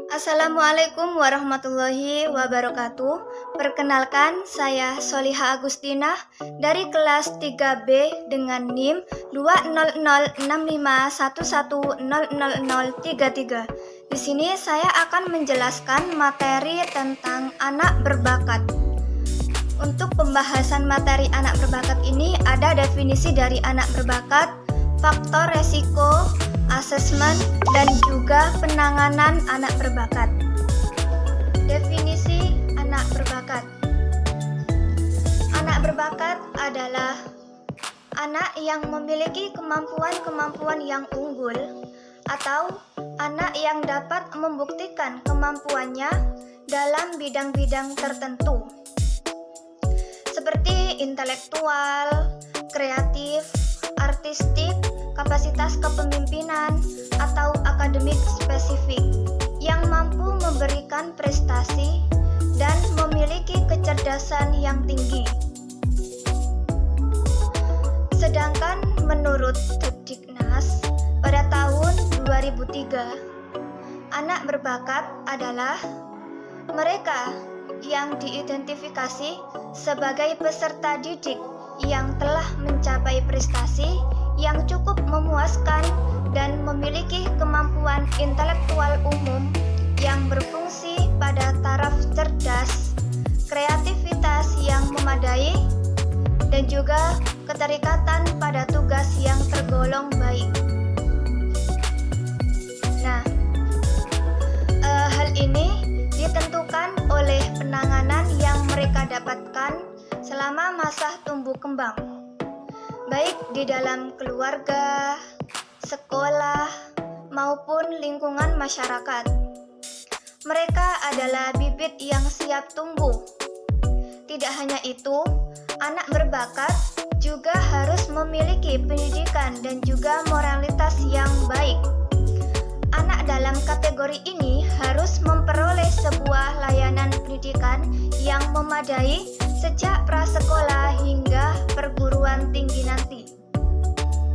Assalamualaikum warahmatullahi wabarakatuh. Perkenalkan, saya Soliha Agustina dari kelas 3B dengan NIM 2006511000033. Di sini saya akan menjelaskan materi tentang anak berbakat. Untuk pembahasan materi anak berbakat ini ada definisi dari anak berbakat, faktor resiko, asesmen, dan juga penanganan anak berbakat. Definisi anak berbakat. Anak berbakat adalah anak yang memiliki kemampuan-kemampuan yang unggul atau anak yang dapat membuktikan kemampuannya dalam bidang-bidang tertentu seperti intelektual, kreatif, artistik, kapasitas kepemimpinan, atau akademik spesifik yang mampu memberikan prestasi dan memiliki kecerdasan yang tinggi. Sedangkan menurut Kepdiknas pada tahun 2003, anak berbakat adalah mereka yang diidentifikasi sebagai peserta didik yang telah mencapai prestasi yang cukup memuaskan dan memiliki kemampuan intelektual umum yang berfungsi pada taraf cerdas, kreativitas yang memadai, dan juga keterikatan pada tugas yang tergolong baik. Nah, hal ini ditentukan oleh penanganan yang mereka dapatkan selama masa tumbuh kembang, baik di dalam keluarga, sekolah, maupun lingkungan masyarakat. Mereka adalah bibit yang siap tumbuh. Tidak hanya itu, anak berbakat juga harus memiliki pendidikan dan juga moralitas yang baik. Anak dalam kategori ini harus memperoleh sebuah layanan pendidikan yang memadai sejak prasekolah hingga perguruan tinggi nanti.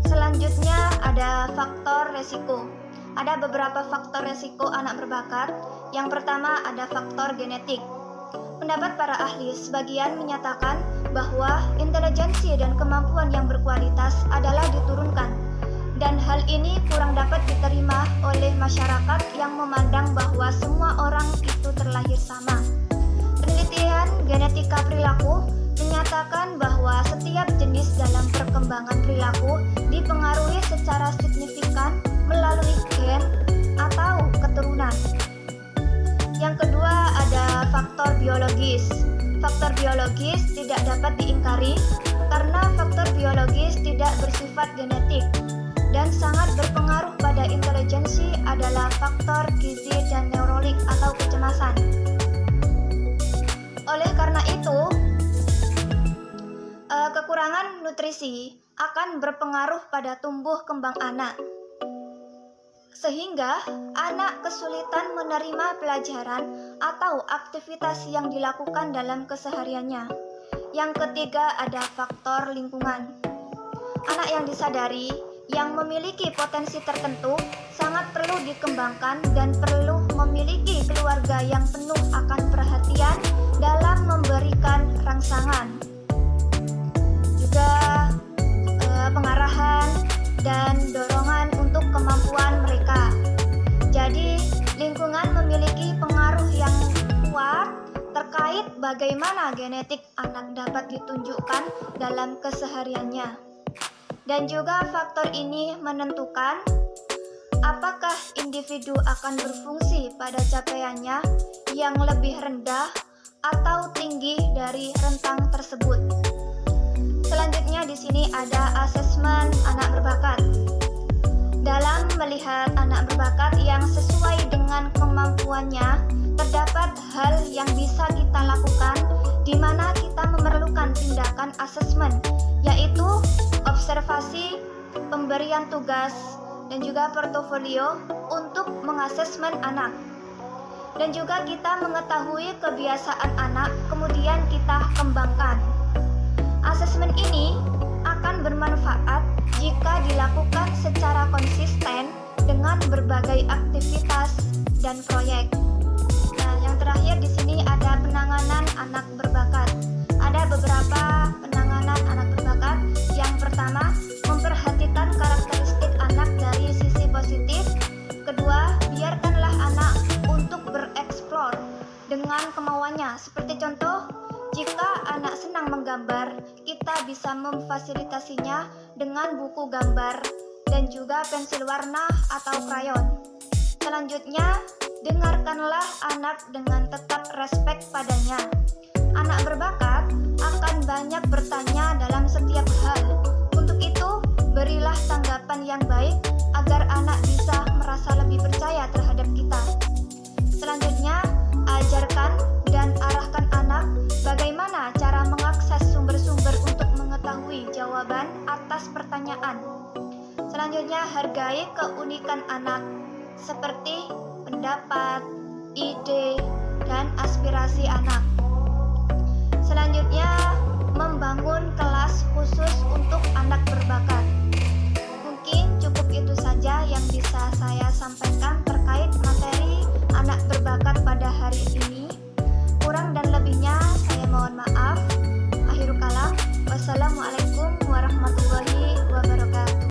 Selanjutnya ada faktor resiko. Ada beberapa faktor resiko anak berbakat. Yang pertama ada faktor genetik. Pendapat para ahli sebagian menyatakan bahwa intelijensi dan kemampuan yang berkualitas adalah diturunkan, dan hal ini kurang dapat diterima oleh masyarakat yang memandang bahwa semua orang itu terlahir sama. Penelitian genetika perilaku menyatakan bahwa setiap jenis dalam perkembangan perilaku dipengaruhi secara signifikan melalui gen atau keturunan. Yang kedua ada faktor biologis. Faktor biologis tidak dapat diingkari karena faktor biologis tidak bersifat genetik dan sangat berpengaruh pada intelijensi adalah faktor gizi dan neurolik atau kecemasan. Oleh karena itu, kekurangan nutrisi akan berpengaruh pada tumbuh kembang anak, sehingga anak kesulitan menerima pelajaran atau aktivitas yang dilakukan dalam kesehariannya. Yang ketiga ada faktor lingkungan. Anak yang disadari yang memiliki potensi tertentu sangat perlu dikembangkan dan perlu memiliki keluarga yang penuh akan perhatian dalam memberikan rangsangan, juga pengarahan dan dorongan untuk kemampuan mereka. Jadi, lingkungan memiliki pengaruh yang kuat terkait bagaimana genetik anak dapat ditunjukkan dalam kesehariannya. Dan juga faktor ini menentukan apakah individu akan berfungsi pada capaiannya yang lebih rendah atau tinggi dari rentang tersebut. Selanjutnya di sini ada asesmen anak berbakat. Dalam melihat anak berbakat yang sesuai dengan kemampuannya, terdapat hal yang bisa kita lakukan di mana kita memerlukan tindakan asesmen, yaitu observasi, pemberian tugas, dan juga portofolio untuk mengasesmen anak. Dan juga kita mengetahui kebiasaan anak, kemudian kita kembangkan. Asesmen ini akan bermanfaat jika dilakukan secara konsisten dengan berbagai aktivitas dan proyek. Nah, yang terakhir di sini ada penanganan anak berbakat. Ada beberapa penanganan anak berbakat. Yang pertama, memperhatikan karakteristik anak dari sisi positif. Kedua, biarkanlah anak untuk bereksplor dengan kemauannya. Seperti contoh, jika anak senang menggambar, kita bisa memfasilitasinya dengan buku gambar dan juga pensil warna atau krayon. Selanjutnya, dengarkanlah anak dengan tetap respek padanya. Anak berbakat akan banyak bertanya dalam setiap hal. Untuk itu, berilah tanggapan yang baik agar anak bisa merasa lebih percaya terhadap kita. Selanjutnya, ajarkan dan arahkan anak bagaimana cara mengakses sumber-sumber untuk mengetahui jawaban atas pertanyaan. Selanjutnya, hargai keunikan anak seperti pendapat, ide, dan aspirasi anak. Selanjutnya, membangun kelas khusus untuk anak berbakat. Mungkin cukup itu saja yang bisa saya sampaikan terkait materi anak berbakat pada hari ini.